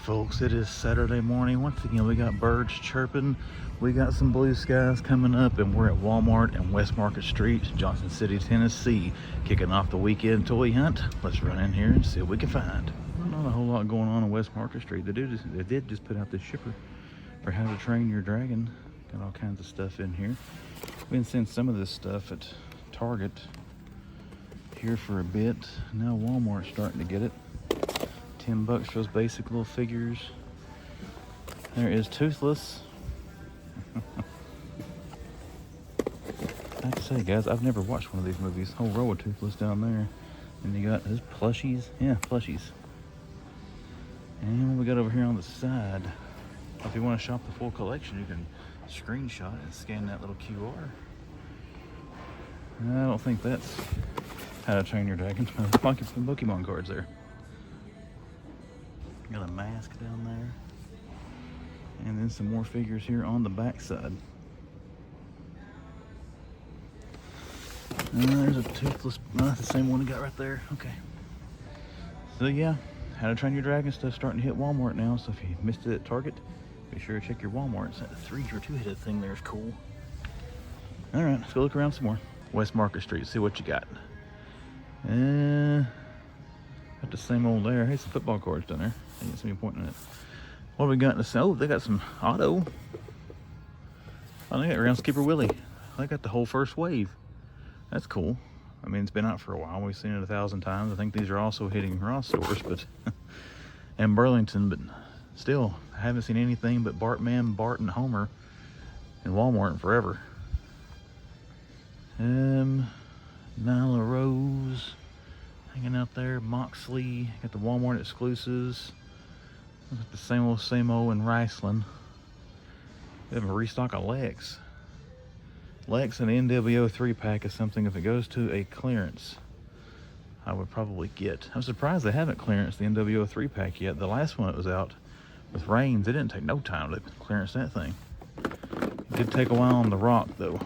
folks, it is Saturday morning. Once again, we got birds chirping, we got some blue skies coming up, and we're at Walmart and West Market Street, Johnson City, Tennessee, kicking off the weekend toy hunt. Let's run in here and see what we can find. Not a whole lot going on West Market Street. They did just put out this shipper for how to train your dragon. Got all kinds of stuff in here. We've been seeing some of this stuff at Target here for a bit. Now Walmart's starting to get it. $10 for those basic little figures. There is Toothless. I have to say, guys, I've never watched one of these movies. Whole row of Toothless down there. And you got those plushies. Yeah, plushies. And what we got over here on the side, if you want to shop the full collection, you can screenshot and scan that little QR. I don't think that's how to train your dragons. Pokemon cards there. Got a mask down there. And then some more figures here on the back side. And there's a Toothless. No, that's the same one we got right there. Okay. So yeah, how to train your dragon stuff starting to hit Walmart now. So if you missed it at Target, be sure to check your Walmarts. That 3 or 2-headed thing there is cool. All right, let's go look around some more. West Market Street, see what you got. Got the same old there. Hey, some football cards down there. I didn't see me pointing at it. What have we got in the sale? Oh, they got some auto. Oh, they got Groundskeeper Willie. They got the whole first wave. That's cool. I mean, it's been out for a while. We've seen it 1,000 times. I think these are also hitting Ross stores, but and Burlington, but still, I haven't seen anything but Bartman, Bart, and Homer in Walmart in forever. Nyla Rose hanging out there. Moxley, got the Walmart exclusives. Got the same old in Riceland. We have a restock of Lex. Lex and the NWO 3-pack is something, if it goes to a clearance, I would probably get. I'm surprised they haven't clearanced the NWO 3-pack yet. The last one that was out with Reigns, it didn't take no time to clearance that thing. It did take a while on The Rock, though,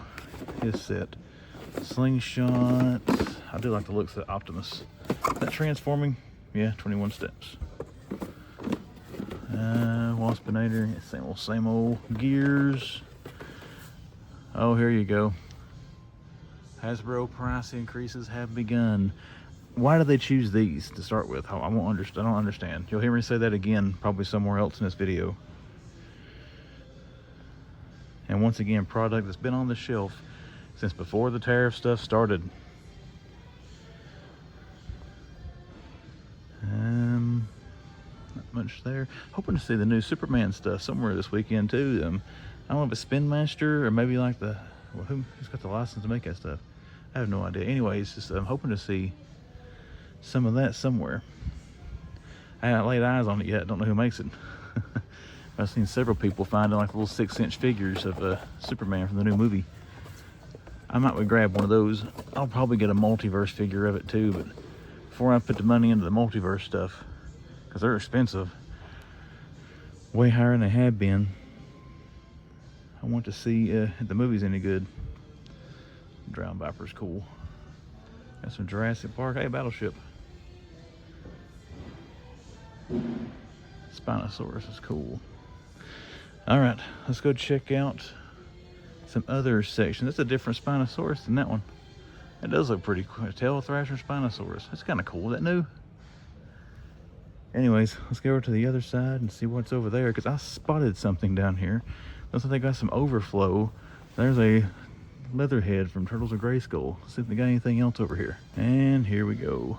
his set. Slingshot. I do like the looks of the Optimus. That transforming? Yeah, 21 steps. Waspinator, same old. Gears. Oh, here you go. Hasbro price increases have begun. Why do they choose these to start with? I don't understand. You'll hear me say that again, probably somewhere else in this video. And once again, product that's been on the shelf since before the tariff stuff started. Not much there. Hoping to see the new Superman stuff somewhere this weekend too. I don't know if it's Spin Master or maybe like who's got the license to make that stuff. I have no idea. Anyways, just I'm hoping to see some of that somewhere. I haven't laid eyes on it yet. Don't know who makes it. I've seen several people finding like little 6-inch figures of Superman from the new movie. I might grab one of those. I'll probably get a multiverse figure of it too, but before I put the money into the multiverse stuff, because they're expensive, way higher than they have been. I want to see if the movie's any good. Drowned Viper's cool. Got some Jurassic Park. Hey, Battleship. Spinosaurus is cool. All right, let's go check out some other sections. That's a different Spinosaurus than that one. It does look pretty cool. Tail Thrasher Spinosaurus. That's kind of cool. Is that new? Anyways, let's go over to the other side and see what's over there, because I spotted something down here. Looks like they got some overflow. There's a Leatherhead from Turtles of Grayskull. Let's see if they got anything else over here. And here we go.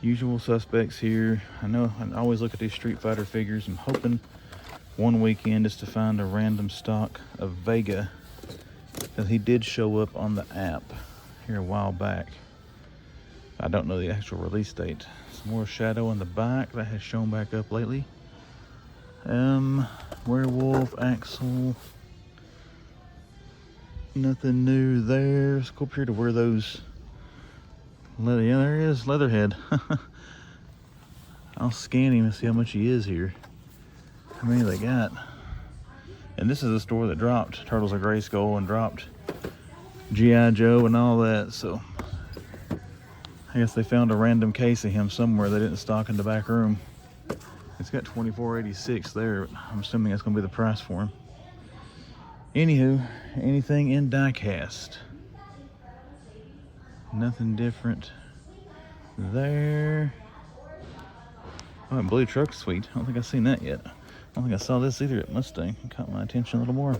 Usual suspects here. I know I always look at these Street Fighter figures. I'm hoping one weekend is to find a random stock of Vega, because he did show up on the app here a while back. I don't know the actual release date. Some more Shadow in the back that has shown back up lately. Werewolf, Axel. Nothing new there. Let's go up here to where those yeah, there he is, Leatherhead. I'll scan him and see how much he is here. How many they got? And this is a store that dropped Turtles of Grayskull and dropped GIJoe and all that, so I guess they found a random case of him somewhere they didn't stock in the back room. It's got $24.86 there. I'm assuming that's gonna be the price for him. Anywho, anything in die-cast? Nothing different there. Oh, and blue truck's sweet. I don't think I've seen that yet. I don't think I saw this either at Mustang. It caught my attention a little more.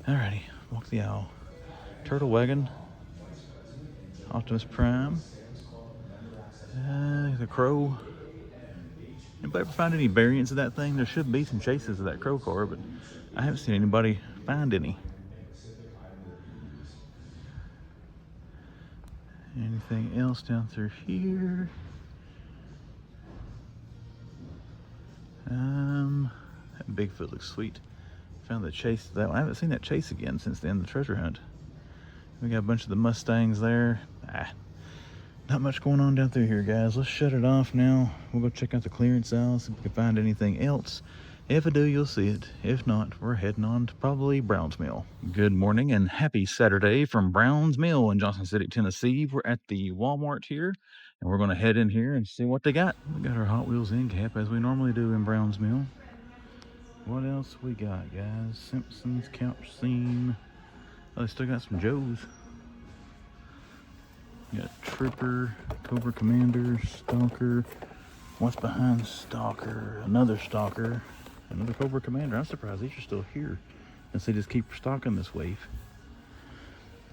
Alrighty, walk the aisle. Turtle Wagon. Optimus Prime. The Crow. Anybody ever find any variants of that thing? There should be some chases of that Crow car, but I haven't seen anybody find any. Anything else down through here? That Bigfoot looks sweet. Found the chase. That one. I haven't seen that chase again since the end of the treasure hunt. We got a bunch of the Mustangs there. Not much going on down through here, guys. Let's shut it off now. We'll go check out the clearance aisle, see if we can find anything else. If I do, you'll see it. If not, we're heading on to probably Brown's Mill. Good morning and happy Saturday from Brown's Mill in Johnson City, Tennessee. We're at the Walmart here, and we're going to head in here and see what they got. We got our Hot Wheels end cap as we normally do in Brown's Mill. What else we got, guys? Simpsons, couch scene. Oh, they still got some Joes. You got Trooper, Cobra Commander, Stalker. What's behind Stalker? Another Stalker. Another Cobra Commander. I'm surprised these are still here. Unless they just keep stocking this wave.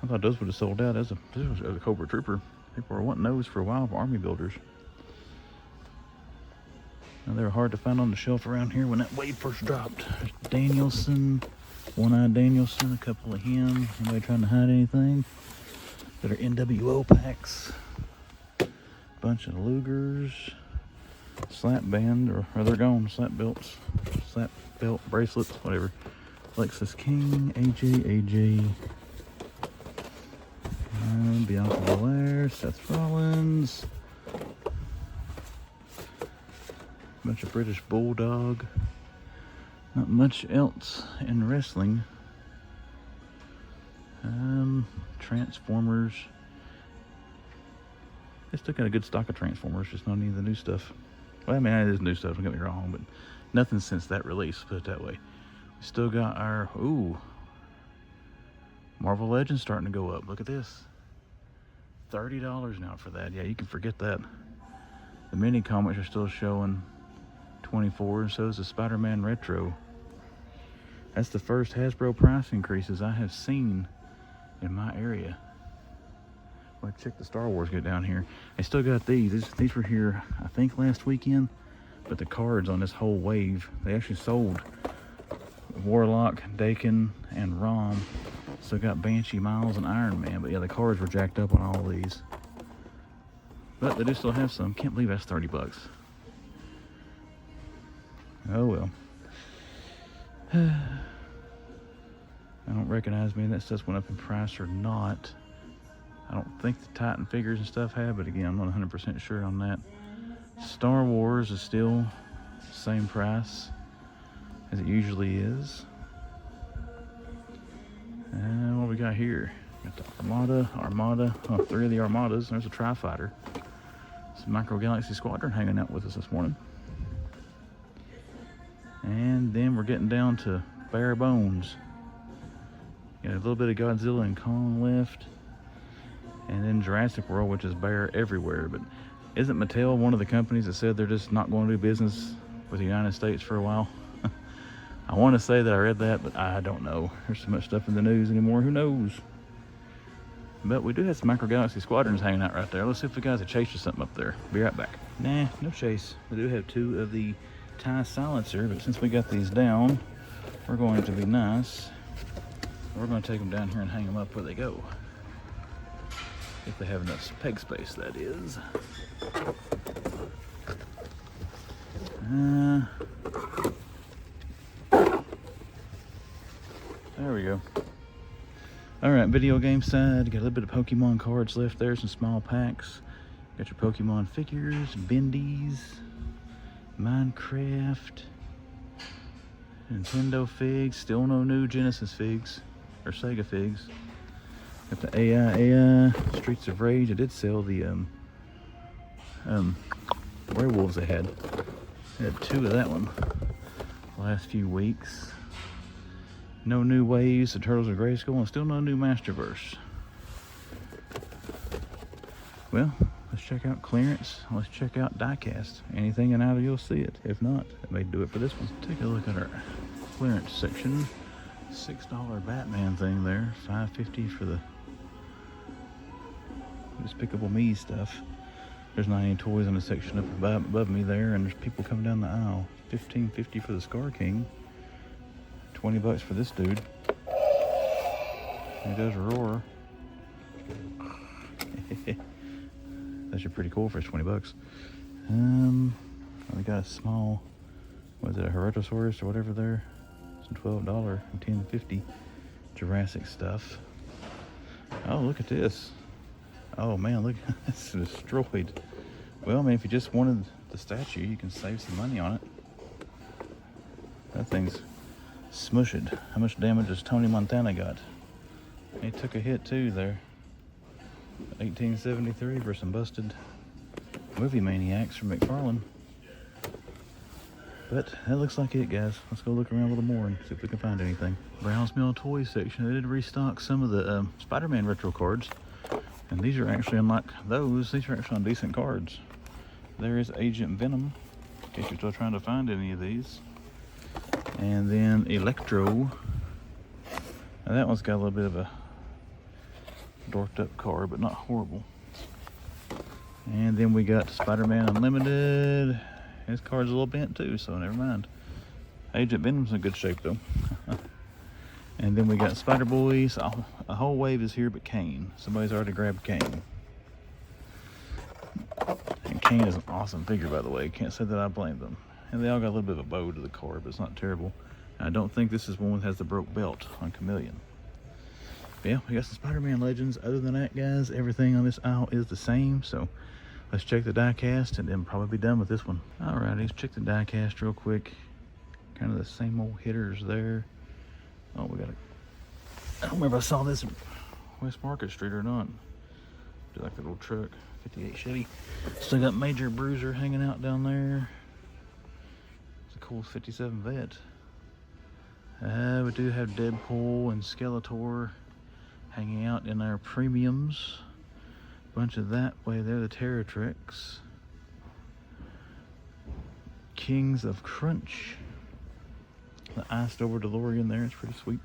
I thought those would have sold out. This was a Cobra Trooper. People were wanting those for a while for army builders. Now, they were hard to find on the shelf around here when that wave first dropped. There's Danielson, One-Eyed Danielson, a couple of him. Anybody trying to hide anything? That are NWO packs. Bunch of Lugers. Slap band, or they're gone. Slap belts. Slap belt bracelets, whatever. Lexus King, AJ. Bianca Belair, Seth Rollins. Bunch of British Bulldog. Not much else in wrestling. Transformers. They still got a good stock of Transformers, just not any of the new stuff. Well, I mean, it is new stuff, don't get me wrong, but nothing since that release, put it that way. We still got our, Marvel Legends starting to go up. Look at this. $30 now for that. Yeah, you can forget that. The mini comics are still showing $24, and so is the Spider-Man Retro. That's the first Hasbro price increases I have seen in my area. Well, check the Star Wars get down here. They still got these. These were here, I think, last weekend. But the cards on this whole wave, they actually sold Warlock, Dakin, and Rom. Still got Banshee, Miles, and Iron Man. But yeah, the cards were jacked up on all these. But they do still have some. Can't believe that's 30 bucks. Oh well. I don't recognize me. That stuff went up in price or not. I don't think the Titan figures and stuff have, but again, I'm not 100% sure on that. Star Wars is still the same price as it usually is. And what we got here? Got the Armada. Oh, 3 of the Armadas. There's a Tri-Fighter. Some Micro Galaxy Squadron hanging out with us this morning. And then we're getting down to bare bones. Got a little bit of Godzilla and Kong left. And then Jurassic World, which is bare everywhere. But isn't Mattel one of the companies that said they're just not going to do business with the United States for a while? I want to say that I read that, but I don't know. There's so much stuff in the news anymore. Who knows? But we do have some Micro Galaxy Squadrons hanging out right there. Let's see if the guys have chased or something up there. Be right back. Nah, no chase. We do have 2 of the TIE Silencer, but since we got these down, we're going to be nice. We're going to take them down here and hang them up where they go. If they have enough peg space, that is. There we go. Alright, video game side. Got a little bit of Pokemon cards left there, some small packs. Got your Pokemon figures, bendies, Minecraft, Nintendo figs, still no new Genesis figs, or Sega figs. Got the AI, Streets of Rage. I did sell the werewolves they had. They had 2 of that one last few weeks. No new waves, the Turtles of Grayskull, and still no new Masterverse. Well, let's check out clearance. Let's check out diecast. Anything in out, you'll see it. If not, it may do it for this one. Take a look at our clearance section. $6 Batman thing there. $5.50 for the Despicable Me stuff. There's not any toys in the section up above me there, and there's people coming down the aisle. $15.50 for the Scar King. $20 for this dude. He does roar. That's pretty cool for $20. We got a small, what is it, a Heretosaurus or whatever there. It's $12 and $10.50 Jurassic stuff. Oh, look at this. Oh man, look, it's destroyed. Well, I mean, if you just wanted the statue, you can save some money on it. That thing's smushed. How much damage has Tony Montana got? He took a hit too there. 1873 for some busted movie maniacs from McFarlane. But that looks like it, guys. Let's go look around a little more and see if we can find anything. Browns Mill toy section. They did restock some of the Spider-Man retro cards. And these are actually, unlike those, these are actually on decent cards. There is Agent Venom, in case you're still trying to find any of these. And then Electro. Now that one's got a little bit of a dorked up card, but not horrible. And then we got Spider-Man Unlimited. His card's a little bent too, so never mind. Agent Venom's in good shape though. And then we got Spider Boys. A whole wave is here but Kane. Somebody's already grabbed Kane. And Kane is an awesome figure, by the way. Can't say that I blame them. And they all got a little bit of a bow to the card, but it's not terrible. And I don't think this is one that has the broke belt on Chameleon. But yeah, we got some Spider-Man Legends. Other than that, guys, everything on this aisle is the same. So let's check the die cast and then probably be done with this one. Alrighty, let's check the die cast real quick. Kind of the same old hitters there. Oh, we got a, I don't remember if I saw this in West Market Street or not. Do like the little truck, 58 Chevy. Still got Major Bruiser hanging out down there. It's a cool 57 Vet. We do have Deadpool and Skeletor hanging out in our premiums. Bunch of that way there, the Terratrix. Kings of Crunch. The iced over DeLorean there, it's pretty sweet.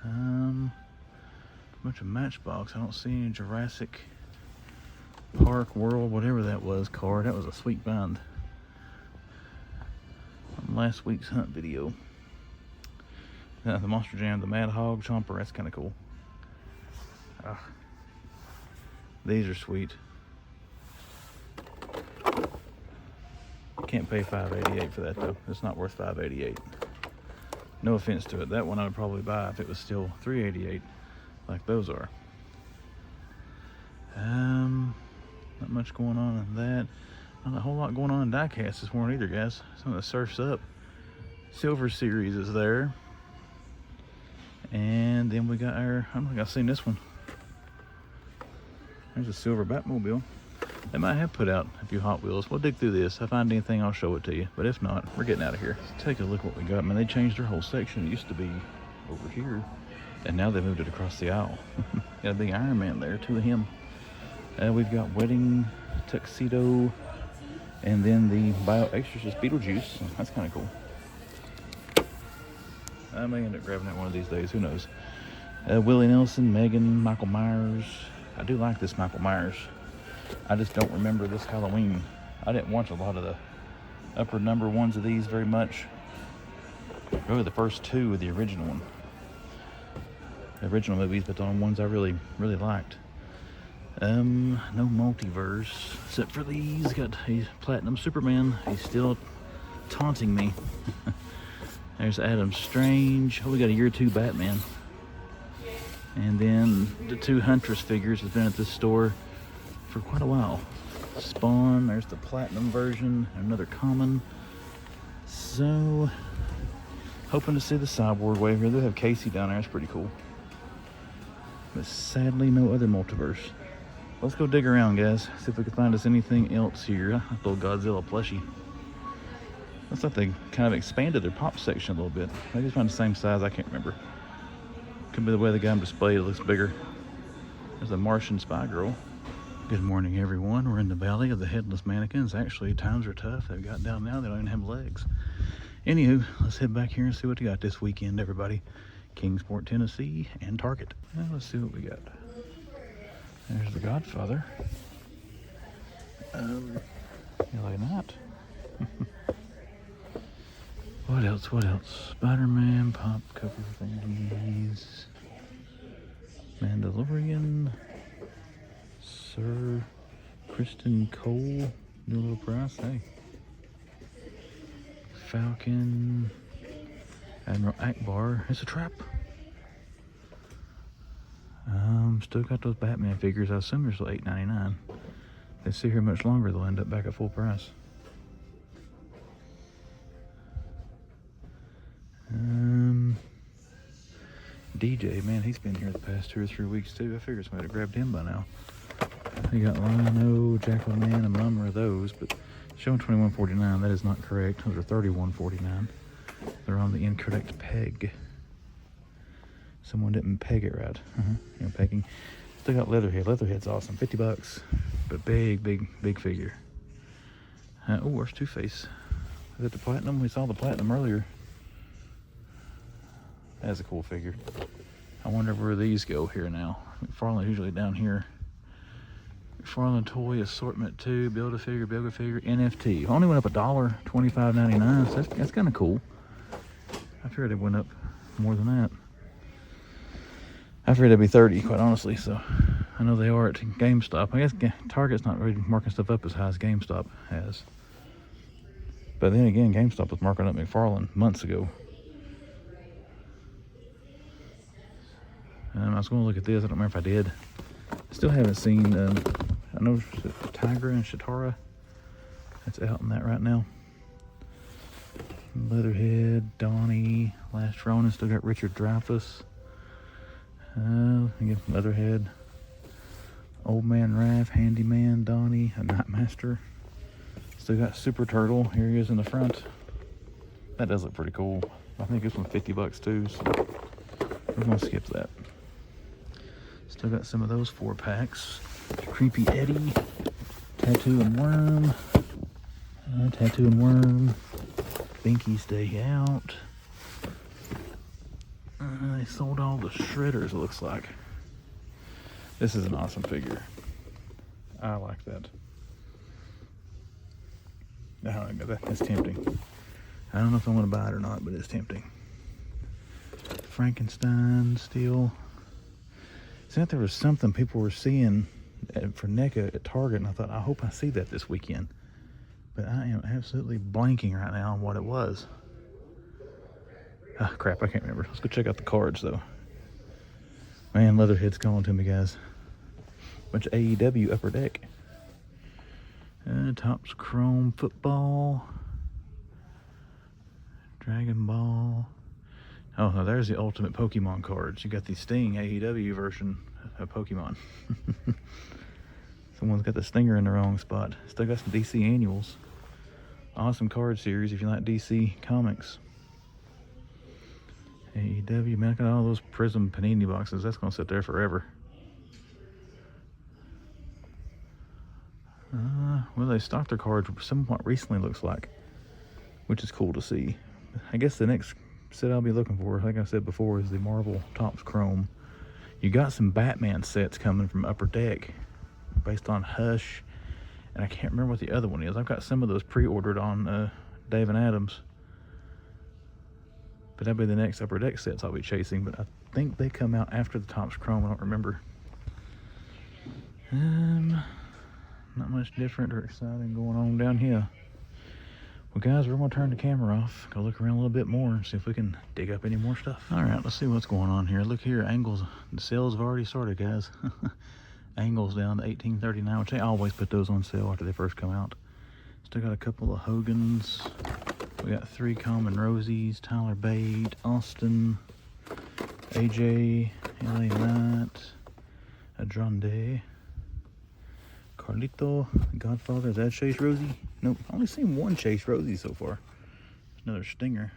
Bunch of Matchbox. I don't see any Jurassic Park World, whatever that was, card. That was a sweet find on last week's hunt video. The Monster Jam, the Mad Hog Chomper, that's kind of cool. These are sweet. Can't pay $5.88 for that though. It's not worth $5.88. No offense to it. That one I would probably buy if it was still $3.88, like those are. Not much going on in that. Not a whole lot going on in diecast this morning either, guys. Some of the Surf's Up Silver Series is there. And then we got our, I don't think I've seen this one. There's a silver Batmobile. They might have put out a few Hot Wheels. We'll dig through this. If I find anything, I'll show it to you. But if not, we're getting out of here. Let's take a look what we got. Man, they changed their whole section. It used to be over here, and now they moved it across the aisle. Got a big Iron Man there, 2 of him. We've got Wedding Tuxedo, and then the Bio Exorcist Beetlejuice. That's kind of cool. I may end up grabbing that one of these days. Who knows? Willie Nelson, Megan, Michael Myers. I do like this Michael Myers. I just don't remember this Halloween. I didn't watch a lot of the upper number ones of these very much. Really the first 2 with the original one. The original movies, but the only ones I really liked. No multiverse, except for these. Got a Platinum Superman. He's still taunting me. There's Adam Strange. Oh, we got a Year 2 Batman. And then the 2 Huntress figures has been at this store for quite a while. Spawn, there's the Platinum version, another common. So, hoping to see the Cyborg wave here. They have Casey down there, that's pretty cool. But sadly, no other multiverse. Let's go dig around, guys. See if we can find us anything else here. That little Godzilla plushie. Looks like they kind of expanded their pop section a little bit. Maybe it's around the same size, I can't remember. Could be the way they got them displayed, it looks bigger. There's a Martian spy girl. Good morning, everyone. We're in the valley of the headless mannequins. Actually, times are tough. They've got down now, they don't even have legs. Anywho, let's head back here and see what we got this weekend, everybody. Kingsport, Tennessee, and Target. Now let's see what we got. There's the Godfather. You like that? What else? What else? Spider-Man pop cover thingies. Mandalorian. Sir Kristen Cole. New little price. Hey. Falcon. Admiral Akbar. It's a trap. Still got those Batman figures. I assume they're still $8.99. They sit here much longer, they'll end up back at full price. DJ, man, he's been here the past 2 or 3 weeks too. I figured somebody grabbed him by now. You got Lino, Jacqueline, a number of those, but showing $21.49. That is not correct. Those are $31.49. They're on the incorrect peg. Someone didn't peg it right. You know, pegging. Still got Leatherhead. Leatherhead's awesome. $50, but big figure. Oh, where's Two-Face? Is it the platinum? We saw the platinum earlier. That's a cool figure. I wonder where these go here now. McFarlane's usually down here. McFarlane toy assortment 2, Build-A-Figure, NFT. Only went up $1, $25.99. So that's kind of cool. I figured it went up more than that. I figured it'd be 30, quite honestly. So I know they are at GameStop. I guess Target's not really marking stuff up as high as GameStop has. But then again, GameStop was marking up McFarlane months ago. I was going to look at this. I don't remember if I did. Still haven't seen. I know Tigra and Shatara. That's out in that right now. Leatherhead, Donnie, Last Ronin. Still got Richard Dreyfuss. Again, Leatherhead. Old Man Raph, Handyman, Donnie, a Nightmaster. Still got Super Turtle. Here he is in the front. That does look pretty cool. I think this one's $50 too, so we're gonna skip that. Still got some of those 4-packs. Creepy Eddie, Tattoo and Worm, Binky's Day Out. They sold all the shredders, it looks like. This is an awesome figure. I like that. That's tempting. I don't know if I want to buy it or not, but it's tempting. Frankenstein still. See, that there was something people were seeing for NECA at Target, and I thought, I hope I see that this weekend. But I am absolutely blanking right now on what it was. Ah, crap, I can't remember. Let's go check out the cards, though. Man, Leatherhead's calling to me, guys. Bunch of AEW Upper Deck. Topps Chrome Football. Dragon Ball. Oh, no, there's the Ultimate Pokemon cards. You got the Sting AEW version of Pokemon. Someone's got the Stinger in the wrong spot. Still got some DC annuals. Awesome card series if you like DC comics. AEW, man, look at all those Prism Panini boxes. That's going to sit there forever. Well, they stocked their cards somewhat recently, looks like, which is cool to see. I guess the next set I'll be looking for, like I said before, is the Marvel Topps Chrome. You got some Batman sets coming from Upper Deck based on Hush, and I can't remember what the other one is. I've got some of those pre-ordered on Dave and Adams, but that'll be the next Upper Deck sets I'll be chasing. But I think they come out after the Topps Chrome. I don't remember. Not much different or exciting going on down here. Well, guys, we're going to turn the camera off, go look around a little bit more and see if we can dig up any more stuff. All right, let's see what's going on here. Look here, angles. The sales have already started, guys. Angles down to $18.39, which they always put those on sale after they first come out. Still got a couple of Hogans. We got 3 Common Rosies, Tyler Bate, Austin, AJ, LA Knight, Adronde. Carlito, Godfather. Is that Chase Rosie? Nope, I only seen one Chase Rosie so far. Another Stinger.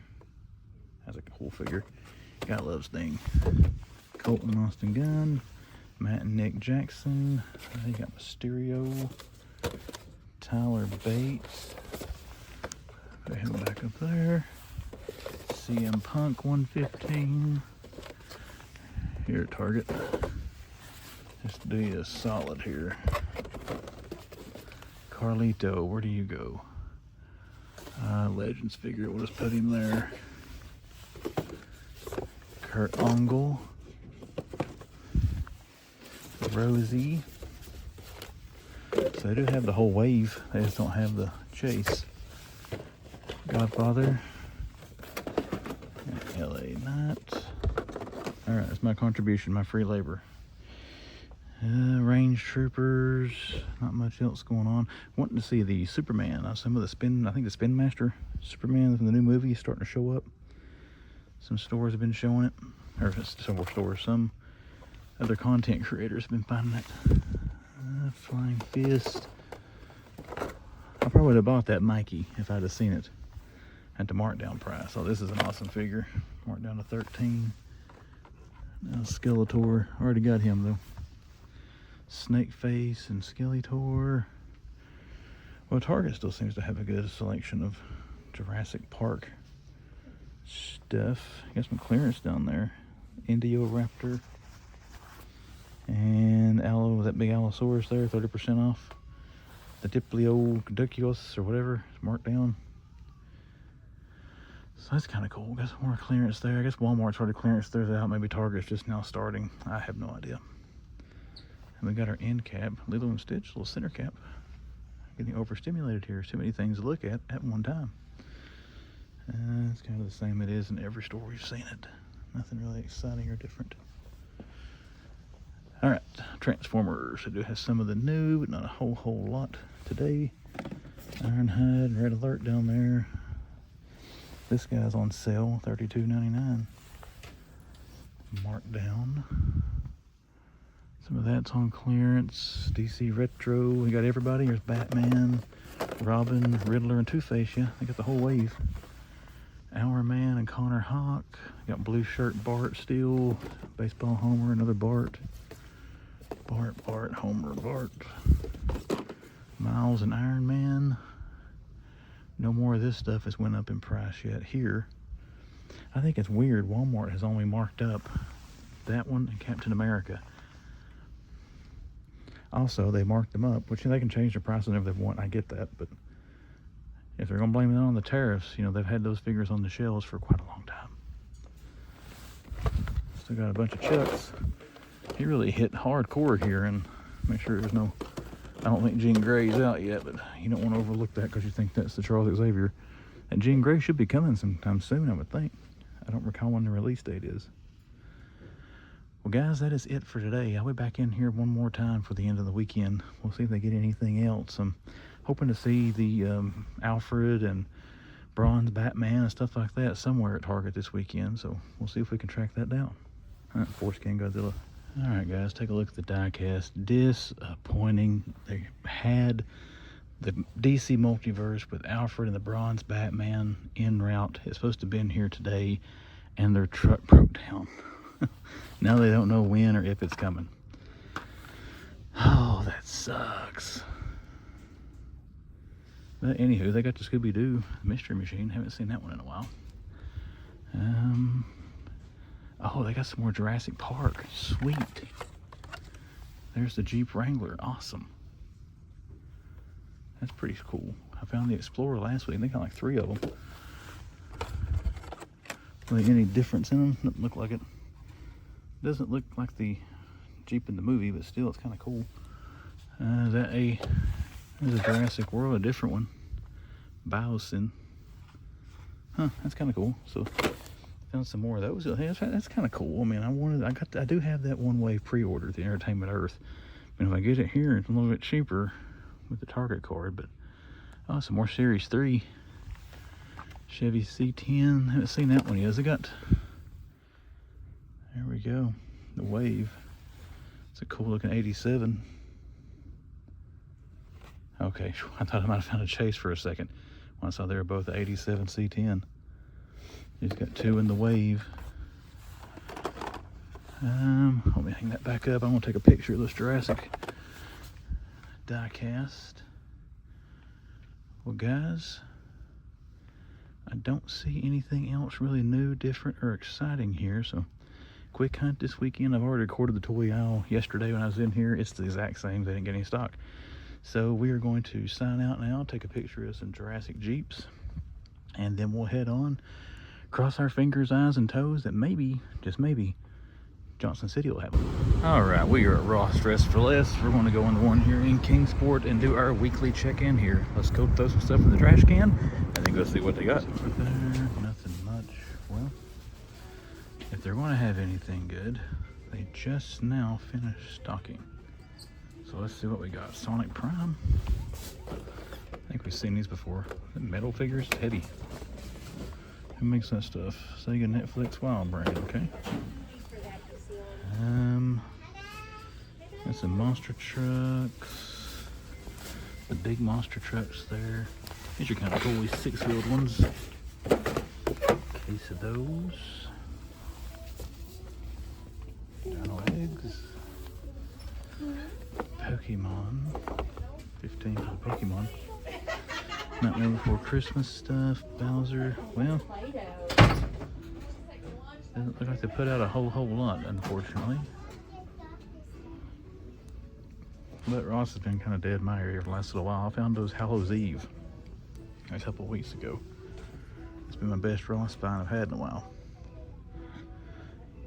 Has a cool figure. Gotta love Sting. Colton Austin Gunn. Matt and Nick Jackson. You got Mysterio. Tyler Bates. Put him back up there. CM Punk 115. Here at Target. Just to do you a solid here. Carlito, where do you go? Legends figure, we'll just put him there. Kurt Angle. Rosie. So they do have the whole wave, they just don't have the Chase. Godfather. And LA Knight. Alright, that's my contribution, my free labor. Range Troopers, not much else going on. Wanting to see the Superman, some of the Spin, I think the Spin Master Superman from the new movie is starting to show up. Some stores have been showing it, or several stores, some other content creators have been finding it. Flying Fist. I probably would have bought that Mikey if I'd have seen it at the markdown price. Oh, this is an awesome figure. Marked down to 13. Skeletor, already got him though. Snake Face and Skeletor. Well, Target still seems to have a good selection of Jurassic Park stuff. Got some clearance down there. Indioraptor. And that big Allosaurus there, 30% off. The Diplodocus or whatever, it's marked down. So that's kind of cool. Got some more clearance there. I guess Walmart's already clearance theirs out. Maybe Target's just now starting. I have no idea. And we got our end cap, Lilo and Stitch, little center cap. Getting overstimulated here. Too many things to look at one time. It's kind of the same it is in every store we've seen it. Nothing really exciting or different. Alright, Transformers. I do have some of the new, but not a whole lot today. Ironhide and Red Alert down there. This guy's on sale, $32.99. Marked down. Some of that's on clearance. DC Retro. We got everybody. There's Batman, Robin, Riddler, and Two-Face. Yeah, they got the whole wave. Hour Man and Connor Hawk. Got blue shirt Bart still. Baseball Homer, another Bart. Bart, Homer, Bart. Miles and Iron Man. No more of this stuff has went up in price yet here. I think it's weird. Walmart has only marked up that one and Captain America. Also, they marked them up, which they can change their prices whenever they want. I get that, but if they're going to blame it on the tariffs, they've had those figures on the shelves for quite a long time. Still got a bunch of Chucks. He really hit hardcore here, and make sure there's no... I don't think Jean Grey's out yet, but you don't want to overlook that because you think that's the Charles Xavier. And Jean Grey should be coming sometime soon, I would think. I don't recall when the release date is. Well, guys, that is it for today. I'll be back in here one more time for the end of the weekend. We'll see if they get anything else. I'm hoping to see the Alfred and Bronze Batman and stuff like that somewhere at Target this weekend, so we'll see if we can track that down. All right, Foreskin Godzilla. All right, guys, take a look at the die-cast. Disappointing. They had the DC Multiverse with Alfred and the Bronze Batman en route. It's supposed to have been here today, and their truck broke down. Now they don't know when or if it's coming. Oh, that sucks. But anywho, they got the Scooby-Doo Mystery Machine. Haven't seen that one in a while. Oh, they got some more Jurassic Park. Sweet. There's the Jeep Wrangler. Awesome. That's pretty cool. I found the Explorer last week. They got like 3 of them. Really any difference in them? Doesn't look like it. Doesn't look like the Jeep in the movie, but still, it's kind of cool. There's a Jurassic World, a different one. Biosyn. Huh, that's kind of cool. So, found some more of those. Hey, that's kind of cool. I mean, I do have that one wave pre-order, the Entertainment Earth. I mean, if I get it here, it's a little bit cheaper with the Target card, but oh, some more Series 3. Chevy C10. Haven't seen that one yet. Has it got... There we go. The wave. It's a cool looking 87. Okay, I thought I might have found a chase for a second when I saw they were both 87 C10. He's got two in the wave. Let me hang that back up. I'm gonna take a picture of this Jurassic die cast. Well, guys, I don't see anything else really new, different, or exciting here. So, quick hunt this weekend. I've already recorded the toy aisle yesterday when I was in here. It's the exact same. They didn't get any stock. So we are going to sign out now, take a picture of some Jurassic Jeeps, and then we'll head on, cross our fingers, eyes, and toes that maybe, just maybe, Johnson City will have them. All right, we are at Ross Dress for Less. We're going to go on the one here in Kingsport and do our weekly check-in here. Let's go throw some stuff in the trash can and then go see what they got. There, nothing much. Well, if they're going to have anything good, they just now finished stocking. So let's see what we got. Sonic Prime. I think we've seen these before. Metal figures, heavy. Who makes that stuff? Sega Netflix Wild brand, okay. That's some monster trucks. The big monster trucks there. These are kind of cool, these 6-wheeled ones. Case of those. Dino eggs. Pokemon. 15 for the Pokemon. Nightmare Before Christmas stuff. Bowser. Well, doesn't look like they put out a whole lot, unfortunately. But Ross has been kind of dead in my area for the last little while. I found those Hallows Eve a couple of weeks ago. It's been my best Ross find I've had in a while.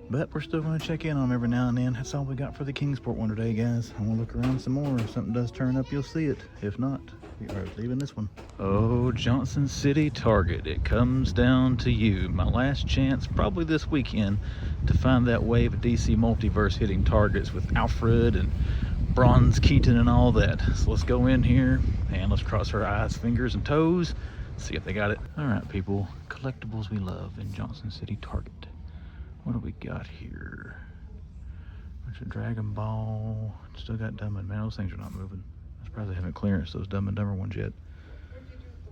But we're still going to check in on them every now and then. That's all we got for the Kingsport one today, guys. I'm going to look around some more. If something does turn up, you'll see it. If not, we are leaving this one. Oh, Johnson City Target. It comes down to you. My last chance, probably this weekend, to find that wave of DC Multiverse hitting targets with Alfred and Bronze Keaton and all that. So let's go in here and let's cross our eyes, fingers, and toes. See if they got it. All right, people. Collectibles we love in Johnson City Target. What do we got here? Bunch of Dragon Ball. Still got Dumb and Man. Those things are not moving. I'm surprised they haven't clearance those Dumb and Dumber ones yet.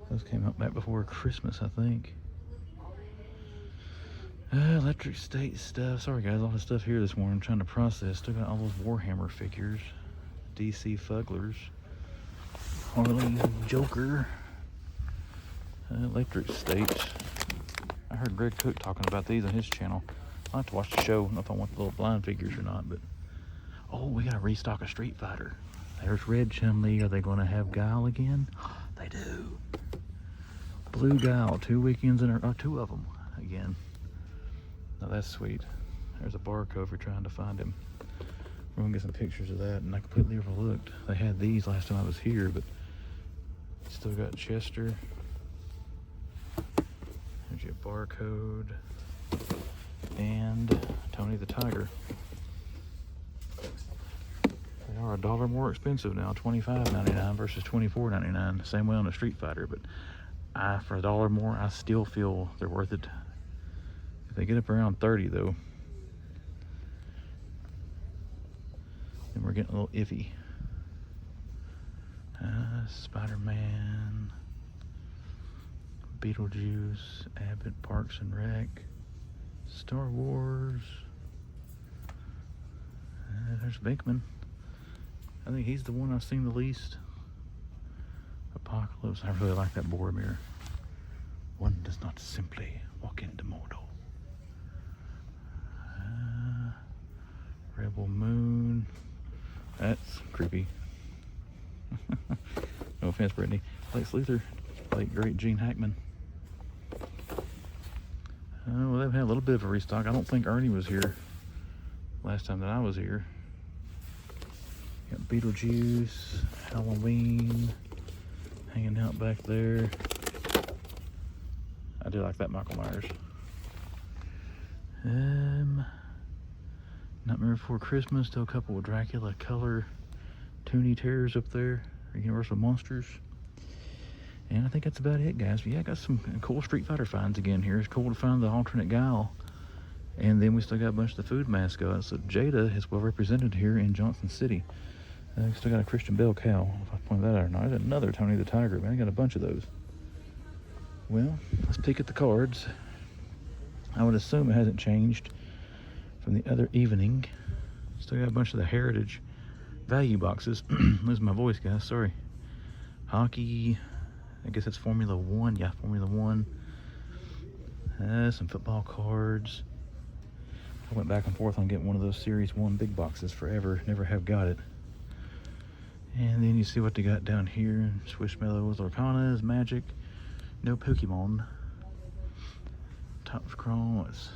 Those came out back before Christmas, I think. Electric State stuff. Sorry guys, all this stuff here this morning I'm trying to process. Still got all those Warhammer figures. DC Fugglers. Harley Joker. Electric State. I heard Greg Cook talking about these on his channel. I'll have to watch the show. I don't know if I want the little blind figures or not, but oh, we gotta restock a Street Fighter. There's Red Chun-Li. Are they gonna have Guile again? They do. Blue Guile, 2 weekends in a 2 of them again. Now that's sweet. There's a barcode if you're trying to find him. We're gonna get some pictures of that, and I completely overlooked. They had these last time I was here, but still got Chester. There's your barcode. And Tony the Tiger. They are $1 more expensive now, $25.99 versus $24.99. Same way on the Street Fighter, but for $1 more, I still feel they're worth it. If they get up around 30 though, then we're getting a little iffy. Spider-Man, Beetlejuice, Abbott, Parks and Rec, Star Wars. There's Binkman. I think he's the one I've seen the least. Apocalypse. I really like that Boromir. One does not simply walk into Mordor. Rebel Moon. That's creepy. No offense, Brittany. Lex Luthor. Late great Gene Hackman. Well, they've had a little bit of a restock. I don't think Ernie was here last time that I was here. Got Beetlejuice, Halloween, hanging out back there. I do like that Michael Myers. Nightmare Before Christmas, still a couple of Dracula color Toonie Terrors up there, Universal Monsters. And I think that's about it, guys. But yeah, I got some cool Street Fighter finds again here. It's cool to find the alternate Guile. And then we still got a bunch of the food mascots. So Jada is well represented here in Johnson City. Still got a Christian Bale cow. If I point that out or not. There's another Tony the Tiger. Man, I got a bunch of those. Well, let's peek at the cards. I would assume it hasn't changed from the other evening. Still got a bunch of the Heritage value boxes. Losing my voice, guys. Sorry. Hockey. I guess it's Formula 1. Yeah, Formula 1. Some football cards. I went back and forth on getting one of those Series 1 big boxes forever. Never have got it. And then you see what they got down here. Squishmallows, Arcanas, Magic. No Pokemon. Top Crawl. It's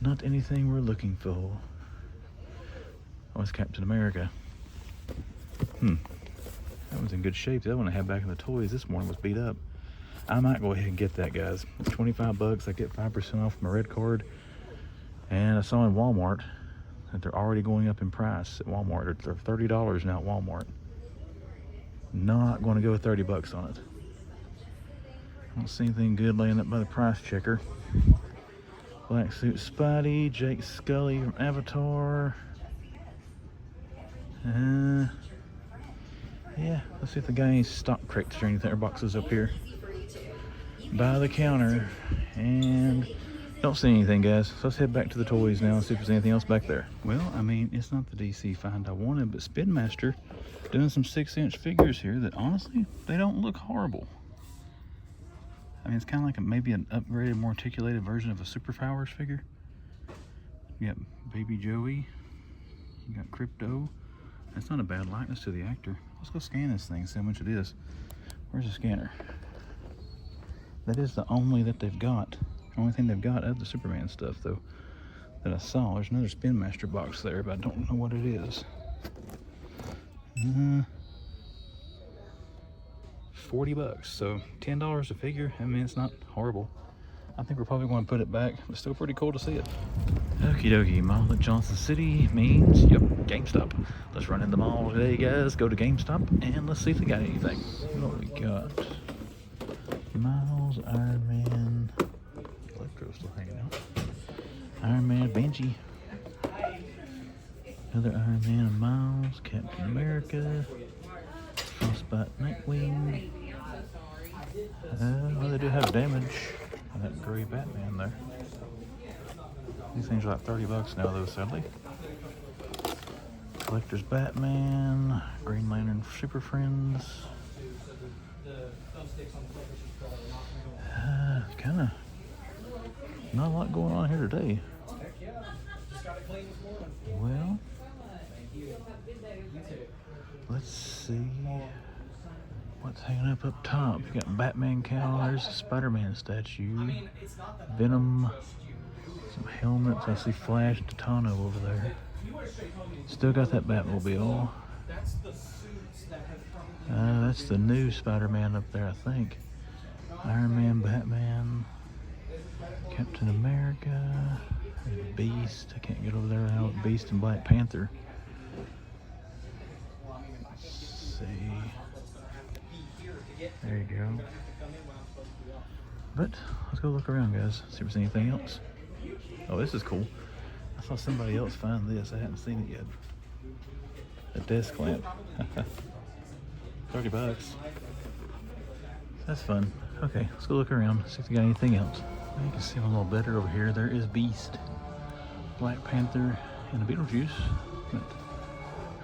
not anything we're looking for. Oh, it's Captain America. That one's in good shape. The other one I had back in the toys this morning was beat up. I might go ahead and get that, guys. It's 25 bucks. I get 5% off my red card. And I saw in Walmart that they're already going up in price at Walmart. They're $30 now at Walmart. Not going to go with 30 bucks on it. I don't see anything good laying up by the price checker. Black Suit Spidey, Jake Scully from Avatar. Yeah, let's see if the guy any stock crates or anything or boxes up here by the counter. And don't see anything, guys. So let's head back to the toys now and see if there's anything else back there. Well, I mean, it's not the DC find I wanted, but Spin Master doing some 6-inch figures here that honestly, they don't look horrible. I mean, it's kind of like maybe an upgraded, more articulated version of a Superpowers figure. You got Baby Joey. You got Crypto. That's not a bad likeness to the actor. Let's go scan this thing, see how much it is. Where's the scanner? That is the only that they've got. Only thing they've got of the Superman stuff, though, that I saw. There's another Spin Master box there, but I don't know what it is. 40 bucks, so $10 a figure. I mean, it's not horrible. I think we're probably going to put it back. It's still pretty cool to see it. Okie dokie, mall at Johnson City means, yep, GameStop. Let's run in the mall today, guys. Go to GameStop and let's see if they got anything. What we got? Miles, Iron Man, Electro's still hanging out. Iron Man, Benji. Another Iron Man and Miles, Captain America, Frostbite, Nightwing. Well, they do have damage on that gray Batman there. These things are like 30 bucks now, though, sadly. Collector's Batman, Green Lantern Super Friends. Kind of not a lot going on here today. Well, let's see what's hanging up top. You got Batman cowl. There's a Spider-Man statue. Venom. Some helmets. I see Flash Titano over there. Still got that Batmobile. That's the new Spider-Man up there, I think. Iron Man, Batman, Captain America, Beast. I can't get over there now. Beast and Black Panther. Let's see. There you go. But let's go look around, guys. See if there's anything else. Oh, this is cool. I saw somebody else find this. I haven't seen it yet. A desk lamp. 30 bucks. That's fun. Okay, let's go look around, see if we got anything else. You can see them a little better over here. There is Beast, Black Panther, and a Beetlejuice. But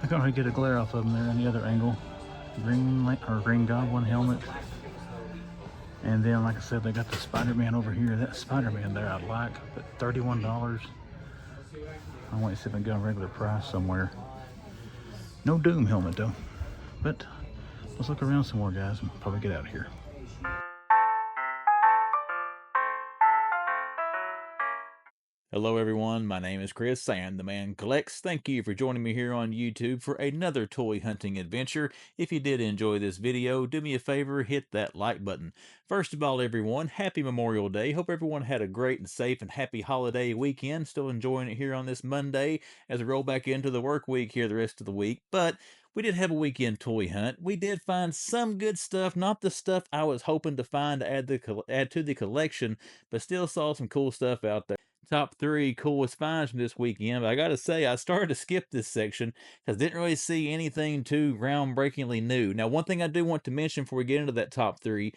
I can't really get a glare off of them there on the other angle. Green Goblin helmet. And then, like I said, they got the Spider-Man over here. That Spider-Man there I like, but $31. I want to see if I can get a regular price somewhere. No Doom helmet though. But let's look around some more, guys, and probably get out of here. Hello everyone, my name is Chris and the Man Collects. Thank you for joining me here on YouTube for another toy hunting adventure. If you did enjoy this video, do me a favor, hit that like button. First of all, everyone, happy Memorial Day. Hope everyone had a great and safe and happy holiday weekend. Still enjoying it here on this Monday as we roll back into the work week here the rest of the week. But we did have a weekend toy hunt. We did find some good stuff, not the stuff I was hoping to find to add to the collection, but still saw some cool stuff out there. top 3 coolest finds from this weekend, but I gotta say, I started to skip this section because I didn't really see anything too groundbreakingly new. Now, one thing I do want to mention before we get into that top 3,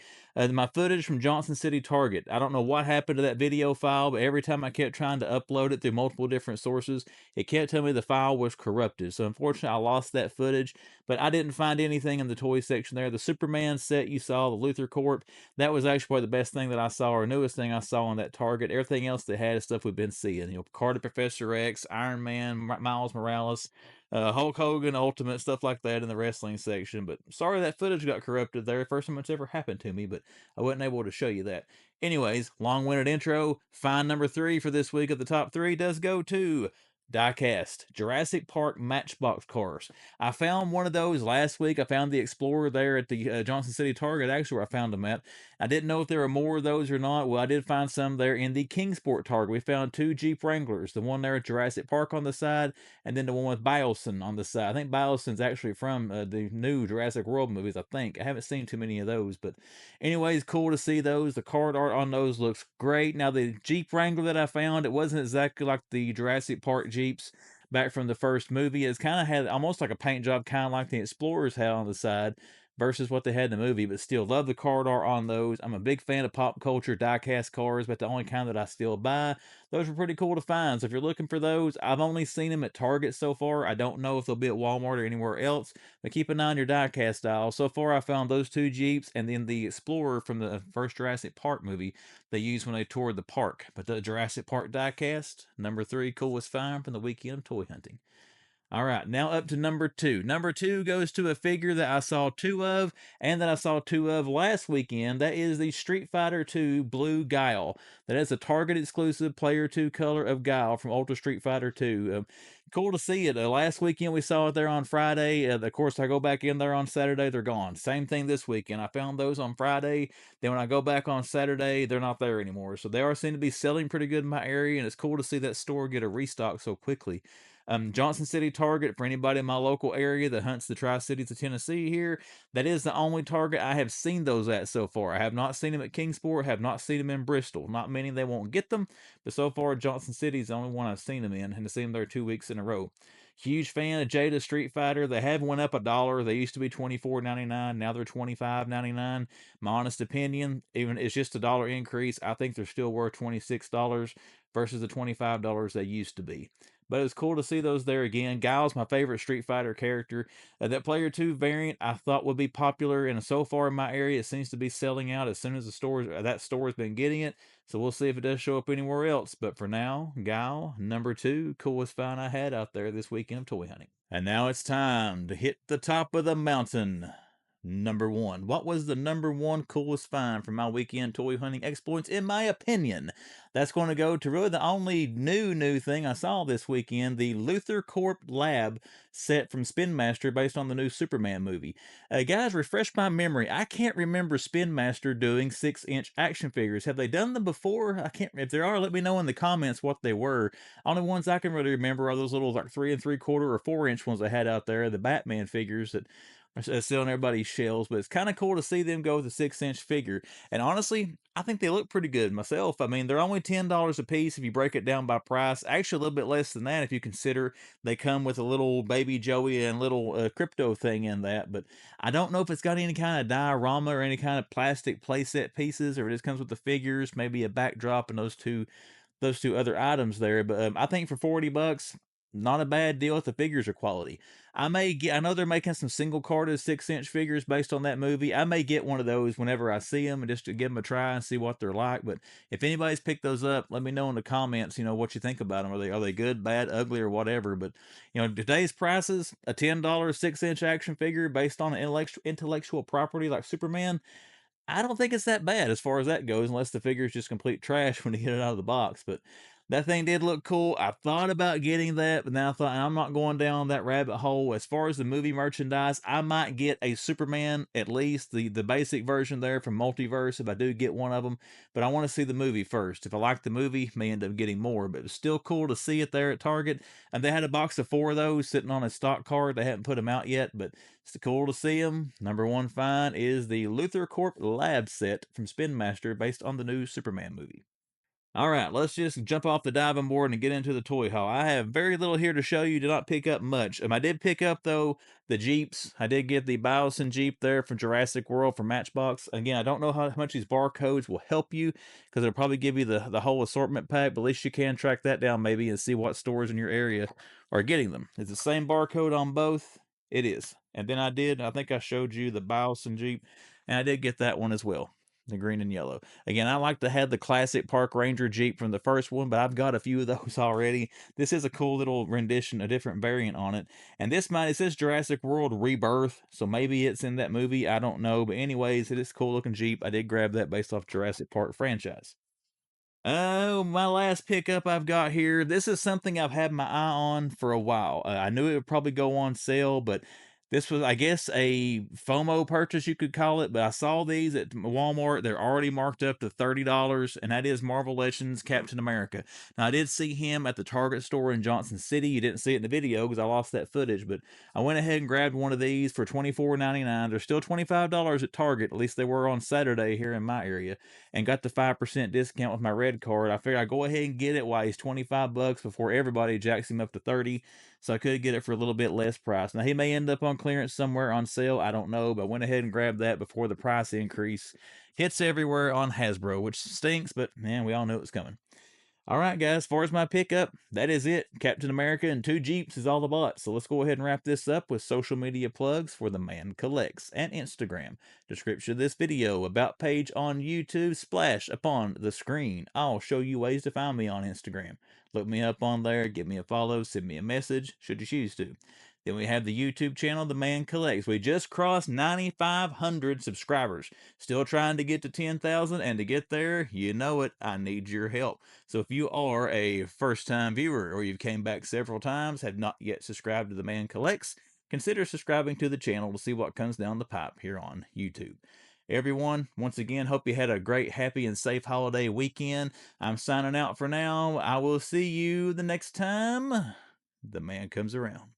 my footage from Johnson City Target. I don't know what happened to that video file, but every time I kept trying to upload it through multiple different sources, it kept telling me the file was corrupted. So unfortunately, I lost that footage, but I didn't find anything in the toy section there. The Superman set you saw, the Luther Corp, that was actually probably the best thing that I saw, or newest thing I saw on that Target. Everything else they had is stuff we've been seeing. You know, Carter, Professor X, Iron Man, Miles Morales, Hulk Hogan, Ultimate, stuff like that in the wrestling section. But sorry that footage got corrupted there. First time it's ever happened to me, but I wasn't able to show you that. Anyways, long-winded intro. Find number 3 for this week of the top 3 does go to Diecast Jurassic Park Matchbox cars. I found one of those last week. I found the Explorer there at the Johnson City Target, actually, where I found them at. I didn't know if there were more of those or not. Well, I did find some there in the Kingsport Target. We found 2 Jeep Wranglers, the one there at Jurassic Park on the side, and then the one with Biosyn on the side. I think Biosyn's actually from the new Jurassic World movies, I think. I haven't seen too many of those, but anyways, cool to see those. The card art on those looks great. Now, the Jeep Wrangler that I found, it wasn't exactly like the Jurassic Park Jeeps back from the first movie. It's kind of had almost like a paint job, kind of like the Explorers had on the side versus what they had in the movie, but still love the card art on those. I'm a big fan of pop culture diecast cars, but the only kind that I still buy. Those were pretty cool to find. So if you're looking for those, I've only seen them at Target so far. I don't know if they'll be at Walmart or anywhere else, but keep an eye on your diecast aisle. So far, I found those 2 Jeeps and then the Explorer from the first Jurassic Park movie they used when they toured the park. But the Jurassic Park diecast, number 3 coolest find from the weekend of toy hunting. All right, now up to number 2. Number 2 goes to a figure that I saw 2 of, and that I saw 2 of last weekend. That is the Street Fighter 2 Blue Guile. That is a Target exclusive Player 2 color of Guile from Ultra Street Fighter 2. Cool to see it. Last weekend we saw it there on Friday. Of course, I go back in there on Saturday, they're gone. Same thing this weekend. I found those on Friday. Then when I go back on Saturday, they're not there anymore. So they are seem to be selling pretty good in my area, and it's cool to see that store get a restock so quickly. Johnson City Target, for anybody in my local area that hunts the Tri-Cities of Tennessee here, that is the only Target I have seen those at so far. I have not seen them at Kingsport, have not seen them in Bristol. Not meaning they won't get them, but so far Johnson City is the only one I've seen them in, and I've seen them there 2 weeks in a row. Huge fan of Jada Street Fighter. They have went up $1. They used to be $24.99. Now they're $25.99. My honest opinion, even it's just $1 increase, I think they're still worth $26 versus the $25 they used to be. But it's cool to see those there again. Guile's my favorite Street Fighter character. That Player 2 variant I thought would be popular, and so far in my area, it seems to be selling out as soon as the stores that store has been getting it. So we'll see if it does show up anywhere else. But for now, Guile, number 2, coolest find I had out there this weekend of toy hunting. And now it's time to hit the top of the mountain. Number 1. What was the number 1 coolest find from my weekend toy hunting exploits, in my opinion? That's going to go to really the only new thing I saw this weekend, the Luther Corp Lab set from Spin Master based on the new Superman movie. Guys, refresh my memory. I can't remember Spin Master doing 6-inch action figures. Have they done them before? I can't. If there are, let me know in the comments what they were. Only ones I can really remember are those little like 3 3/4 or 4-inch ones they had out there, the Batman figures that are still on everybody's shelves, but it's kind of cool to see them go with a 6-inch figure. And honestly, I think they look pretty good myself. I mean, they're only $10 a piece if you break it down by price. Actually, a little bit less than that if you consider they come with a little baby Joey and little crypto thing in that. But I don't know if it's got any kind of diorama or any kind of plastic playset pieces, or it just comes with the figures, maybe a backdrop and those two other items there. But I think for $40, not a bad deal if the figures are quality. I know they're making some single carded 6-inch figures based on that movie. I may get one of those whenever I see them, and just to give them a try and see what they're like. But if anybody's picked those up, let me know in the comments, what you think about them. Are they good, bad, ugly, or whatever? But today's prices, a $10 6-inch action figure based on an intellectual property like Superman, I don't think it's that bad as far as that goes, unless the figure is just complete trash when you get it out of the box. But that thing did look cool. I thought about getting that, but now I thought I'm not going down that rabbit hole. As far as the movie merchandise, I might get a Superman, at least the basic version there from Multiverse if I do get one of them. But I want to see the movie first. If I like the movie, may end up getting more. But it's still cool to see it there at Target. And they had a box of 4 of those sitting on a stock card. They haven't put them out yet, but it's cool to see them. Number 1 find is the Luther Corp Lab set from Spin Master based on the new Superman movie. All right, let's just jump off the diving board and get into the toy haul. I have very little here to show you. Did not pick up much. I did pick up though the Jeeps. I did get the Biosyn Jeep there from Jurassic World from Matchbox. Again, I don't know how much these barcodes will help you because it'll probably give you the whole assortment pack. But at least you can track that down maybe and see what stores in your area are getting them. Is the same barcode on both? It is. And then I think I showed you the Biosyn Jeep, and I did get that one as well, the green and yellow. Again, I like to have the classic Park Ranger Jeep from the first one, but I've got a few of those already. This is a cool little rendition, a different variant on it. And it says Jurassic World Rebirth, so maybe it's in that movie. I don't know. But anyways, it is a cool looking Jeep. I did grab that based off Jurassic Park franchise. Oh, my last pickup I've got here. This is something I've had my eye on for a while. I knew it would probably go on sale, but this was, I guess, a FOMO purchase, you could call it. But I saw these at Walmart. They're already marked up to $30, and that is Marvel Legends Captain America. Now, I did see him at the Target store in Johnson City. You didn't see it in the video because I lost that footage, but I went ahead and grabbed one of these for $24.99. They're still $25 at Target. At least they were on Saturday here in my area, and got the 5% discount with my red card. I figured I'd go ahead and get it while he's 25 bucks before everybody jacks him up to 30. So I could get it for a little bit less price. Now he may end up on clearance somewhere on sale. I don't know, but I went ahead and grabbed that before the price increase hits everywhere on Hasbro, which stinks, but man, we all knew it was coming. All right, guys, as far as my pickup, that is it. Captain America and 2 Jeeps is all I bought. So let's go ahead and wrap this up with social media plugs for the Man Collects and Instagram. Description of this video, about page on YouTube, splash upon the screen. I'll show you ways to find me on Instagram. Look me up on there, give me a follow, send me a message, should you choose to. Then we have the YouTube channel, The Man Collects. We just crossed 9,500 subscribers. Still trying to get to 10,000, and to get there, you know it, I need your help. So if you are a first-time viewer or you've came back several times, have not yet subscribed to The Man Collects, consider subscribing to the channel to see what comes down the pipe here on YouTube. Everyone, once again, hope you had a great, happy, and safe holiday weekend. I'm signing out for now. I will see you the next time the man comes around.